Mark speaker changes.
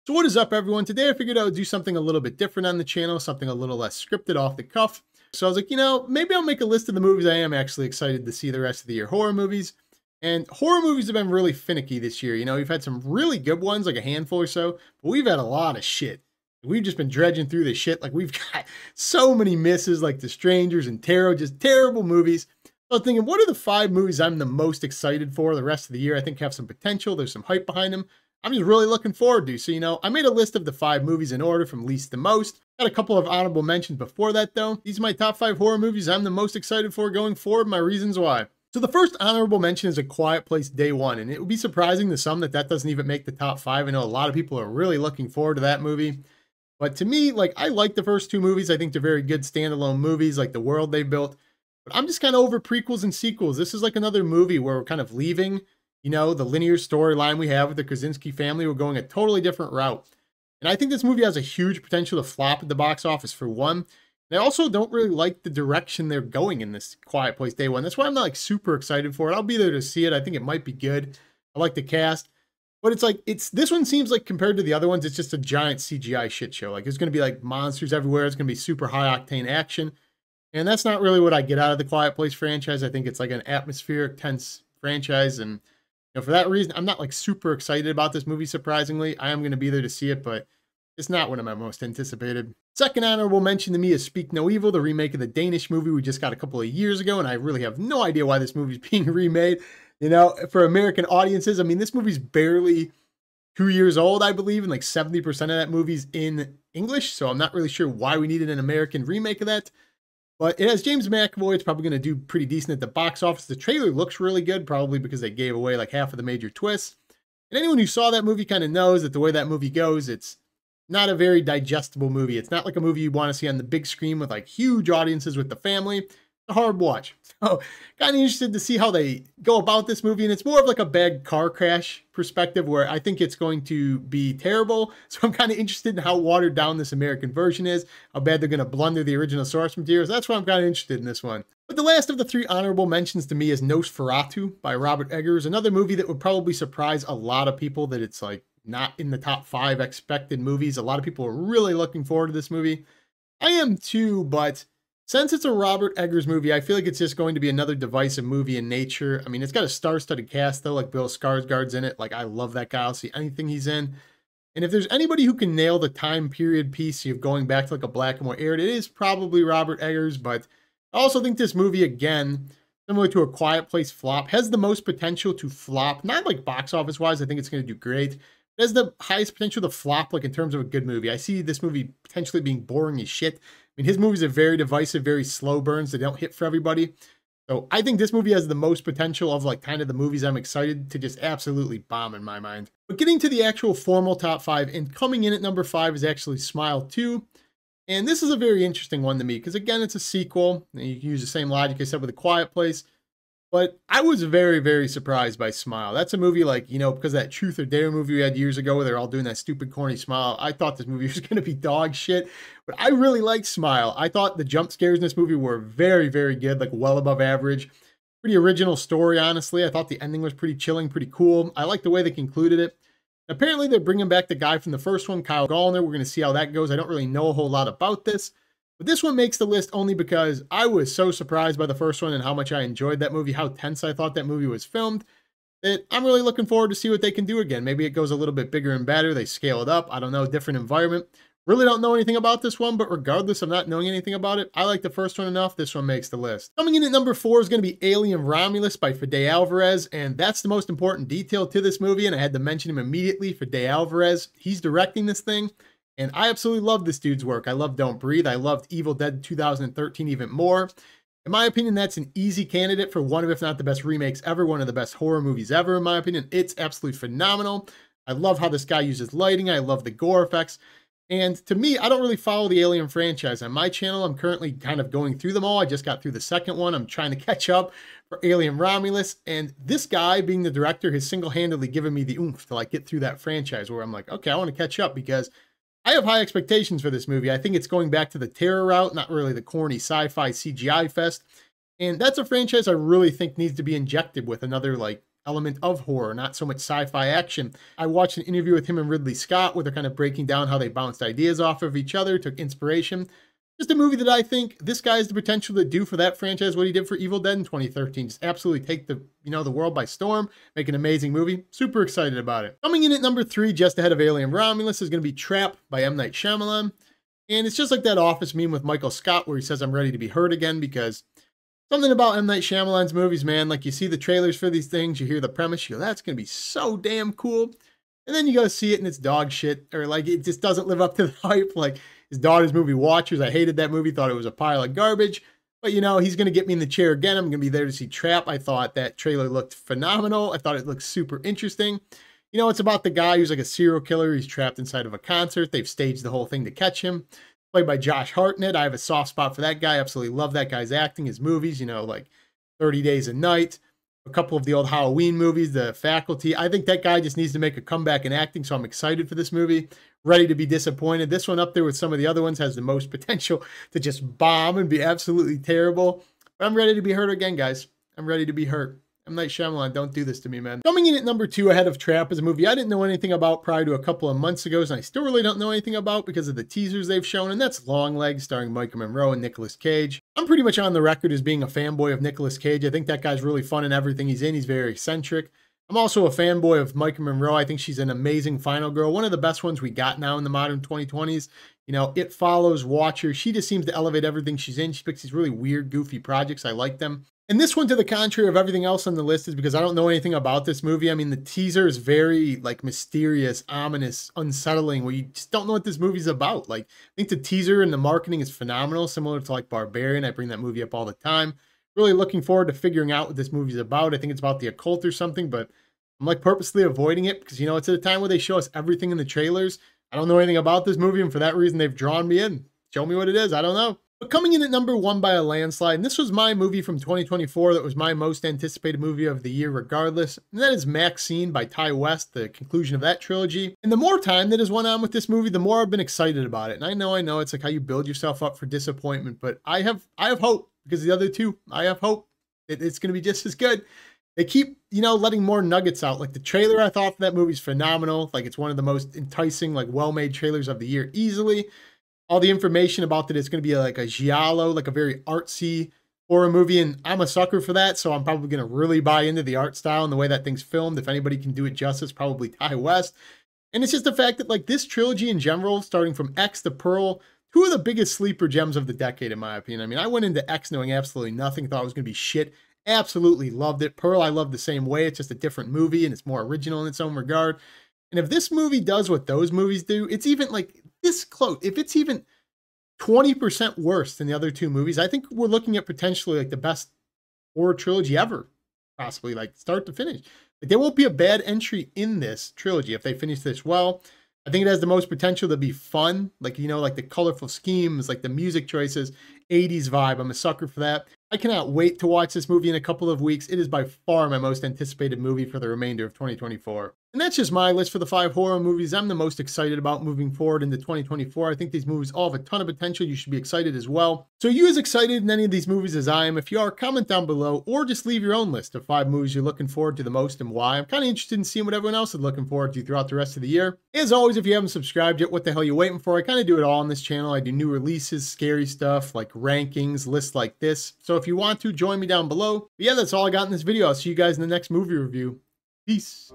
Speaker 1: So what is up, everyone? Today I figured I would do something a little bit different on the channel, something a little less scripted, off the cuff. So I was like, maybe I'll make a list of the movies I am actually excited to see the rest of the year. Horror movies. And horror movies have been really finicky this year. We've had some really good ones, like a handful or so, but we've had a lot of shit. We've just been dredging through the shit. Like, we've got so many misses, like The Strangers and Tarot, just terrible movies. So I was thinking, what are the 5 movies I'm the most excited for the rest of the year? I think have some potential. There's some hype behind them. I'm just really looking forward to. So, I made a list of the 5 movies in order from least to most. Got a couple of honorable mentions before that, though. These are my top 5 horror movies I'm the most excited for going forward, my reasons why. So the first honorable mention is A Quiet Place Day One, and it would be surprising to some that doesn't even make the top 5. I know a lot of people are really looking forward to that movie. But to me, I like the first 2 movies. I think they're very good standalone movies, like the world they built. But I'm just kind of over prequels and sequels. This is like another movie where we're kind of leaving, the linear storyline we have with the Krasinski family. We're going a totally different route. And I think this movie has a huge potential to flop at the box office, for one. And I also don't really like the direction they're going in this Quiet Place Day One. That's why I'm not super excited for it. I'll be there to see it. I think it might be good. I like the cast. But this one seems like, compared to the other ones, it's just a giant CGI shit show. There's going to be monsters everywhere. It's going to be super high octane action. And that's not really what I get out of the Quiet Place franchise. I think it's like an atmospheric, tense franchise. And for that reason, I'm not super excited about this movie, surprisingly. I am going to be there to see it, but it's not one of my most anticipated. Second honorable mention to me is Speak No Evil, the remake of the Danish movie we just got a couple of years ago. And I really have no idea why this movie is being remade. For American audiences, this movie's barely 2 years old, I believe, and 70% of that movie's in English. So I'm not really sure why we needed an American remake of that. But it has James McAvoy. It's probably going to do pretty decent at the box office. The trailer looks really good, probably because they gave away half of the major twists. And anyone who saw that movie kind of knows that the way that movie goes, it's not a very digestible movie. It's not like a movie you want to see on the big screen with huge audiences with the family. It's a hard watch. So kind of interested to see how they go about this movie. And it's more of a bad car crash perspective, where I think it's going to be terrible. So I'm kind of interested in how watered down this American version is, how bad they're going to blunder the original source materials. That's why I'm kind of interested in this one. But the last of the 3 honorable mentions to me is Nosferatu by Robert Eggers. Another movie that would probably surprise a lot of people, that it's not in the top 5 expected movies. A lot of people are really looking forward to this movie. I am too, but since it's a Robert Eggers movie, I feel like it's just going to be another divisive movie in nature. It's got a star-studded cast, though, Bill Skarsgård's in it. I love that guy. I'll see anything he's in. And if there's anybody who can nail the time period piece of going back to a black and white era, it is probably Robert Eggers. But I also think this movie, again, similar to A Quiet Place flop, has the most potential to flop. Not box office-wise, I think it's going to do great. It has the highest potential to flop, in terms of a good movie. I see this movie potentially being boring as shit. His movies are very divisive, very slow burns. They don't hit for everybody. So I think this movie has the most potential of kind of the movies I'm excited to just absolutely bomb in my mind. But getting to the actual formal top 5, and coming in at number 5 is actually Smile 2. And this is a very interesting one to me, because again, it's a sequel. And you can use the same logic I said with A Quiet Place. But I was very, very surprised by Smile. That's a movie because of that Truth or Dare movie we had years ago where they're all doing that stupid corny smile. I thought this movie was going to be dog shit, but I really liked Smile. I thought the jump scares in this movie were very, very good, well above average. Pretty original story, honestly. I thought the ending was pretty chilling, pretty cool. I like the way they concluded it. Apparently, they're bringing back the guy from the first one, Kyle Gallner. We're going to see how that goes. I don't really know a whole lot about this. But this one makes the list only because I was so surprised by the first one and how much I enjoyed that movie, how tense I thought that movie was filmed, that I'm really looking forward to see what they can do again. Maybe it goes a little bit bigger and better. They scale it up. I don't know, different environment. Really don't know anything about this one, but regardless of not knowing anything about it, I like the first one enough. This one makes the list. Coming in at number 4 is going to be Alien Romulus by Fede Alvarez, and that's the most important detail to this movie, and I had to mention him immediately. Fede Alvarez, he's directing this thing. And I absolutely love this dude's work. I love Don't Breathe. I loved Evil Dead 2013 even more. In my opinion, that's an easy candidate for one of, if not the best remakes ever, one of the best horror movies ever, in my opinion. It's absolutely phenomenal. I love how this guy uses lighting. I love the gore effects. And to me, I don't really follow the Alien franchise. On my channel, I'm currently kind of going through them all. I just got through the second one. I'm trying to catch up for Alien Romulus. And this guy, being the director, has single-handedly given me the oomph to get through that franchise, where I'm like, okay, I want to catch up, because I have high expectations for this movie. I think it's going back to the terror route, not really the corny sci-fi CGI fest. And that's a franchise I really think needs to be injected with another element of horror, not so much sci-fi action. I watched an interview with him and Ridley Scott where they're kind of breaking down how they bounced ideas off of each other, took inspiration. Just a movie that I think this guy has the potential to do for that franchise what he did for Evil Dead in 2013. Just absolutely take the world by storm, make an amazing movie. Super excited about it. Coming in at number 3, just ahead of Alien Romulus, is going to be Trap by M. Night Shyamalan. And it's just like that Office meme with Michael Scott where he says, I'm ready to be heard again, because something about M. Night Shyamalan's movies, man, like you see the trailers for these things, you hear the premise, you go, that's going to be so damn cool. And then you go see it and it's dog shit, or like it just doesn't live up to the hype. Like his daughter's movie Watchers, I hated that movie, thought it was a pile of garbage. But he's going to get me in the chair again. I'm going to be there to see Trap. I thought that trailer looked phenomenal. I thought it looked super interesting. It's about the guy who's like a serial killer. He's trapped inside of a concert. They've staged the whole thing to catch him. Played by Josh Hartnett. I have a soft spot for that guy. Absolutely love that guy's acting, his movies, like 30 Days a Night, a couple of the old Halloween movies, The Faculty. I think that guy just needs to make a comeback in acting, so I'm excited for this movie. Ready to be disappointed. This one up there with some of the other ones has the most potential to just bomb and be absolutely terrible. But I'm ready to be hurt again, guys. I'm ready to be hurt. M. Night Shyamalan, don't do this to me, man. Coming in at number 2 ahead of Trap is a movie I didn't know anything about prior to a couple of months ago, and I still really don't know anything about because of the teasers they've shown, and that's Longlegs, starring Micah Monroe and Nicolas Cage. I'm pretty much on the record as being a fanboy of Nicolas Cage. I think that guy's really fun in everything he's in. He's very eccentric. I'm also a fanboy of Micah Monroe. I think she's an amazing final girl, one of the best ones we got now in the modern 2020s. It Follows, Watcher. She just seems to elevate everything she's in. She picks these really weird, goofy projects. I like them. And this one, to the contrary of everything else on the list, is because I don't know anything about this movie. I mean, the teaser is very, mysterious, ominous, unsettling, where you just don't know what this movie's about. I think the teaser and the marketing is phenomenal, similar to, Barbarian. I bring that movie up all the time. Really looking forward to figuring out what this movie's about. I think it's about the occult or something, but I'm, purposely avoiding it because, it's at a time where they show us everything in the trailers. I don't know anything about this movie, and for that reason, they've drawn me in. Show me what it is. I don't know. But coming in at number 1 by a landslide, and this was my movie from 2024 that was my most anticipated movie of the year regardless, and that is Maxxxine by Ty West, the conclusion of that trilogy. And the more time that has went on with this movie, the more I've been excited about it. And I know, it's like how you build yourself up for disappointment, but I have hope, because the other two, I have hope that it's going to be just as good. They keep, letting more nuggets out. Like the trailer I thought for that movie is phenomenal. It's one of the most enticing, well-made trailers of the year easily. All the information about that it's going to be like a giallo, like a very artsy horror movie, and I'm a sucker for that, so I'm probably going to really buy into the art style and the way that thing's filmed. If anybody can do it justice, probably Ty West. And it's just the fact that this trilogy in general, starting from X to Pearl, 2 of the biggest sleeper gems of the decade, in my opinion. I mean, I went into X knowing absolutely nothing, thought it was going to be shit. Absolutely loved it. Pearl, I love the same way. It's just a different movie, and it's more original in its own regard. And if this movie does what those movies do, it's even this close. If it's even 20% worse than the other 2 movies, I think we're looking at potentially the best horror trilogy ever, possibly start to finish. There won't be a bad entry in this trilogy if they finish this well. I think it has the most potential to be fun, the colorful schemes, the music choices, 80s vibe. I'm a sucker for that. I cannot wait to watch this movie in a couple of weeks. It is by far my most anticipated movie for the remainder of 2024. And that's just my list for the 5 horror movies I'm the most excited about moving forward into 2024. I think these movies all have a ton of potential. You should be excited as well. So are you as excited in any of these movies as I am? If you are, comment down below, or just leave your own list of 5 movies you're looking forward to the most and why. I'm kind of interested in seeing what everyone else is looking forward to throughout the rest of the year. As always, if you haven't subscribed yet, what the hell are you waiting for? I kind of do it all on this channel. I do new releases, scary stuff, rankings, lists like this. So if you want to, join me down below. But yeah, that's all I got in this video. I'll see you guys in the next movie review. Peace.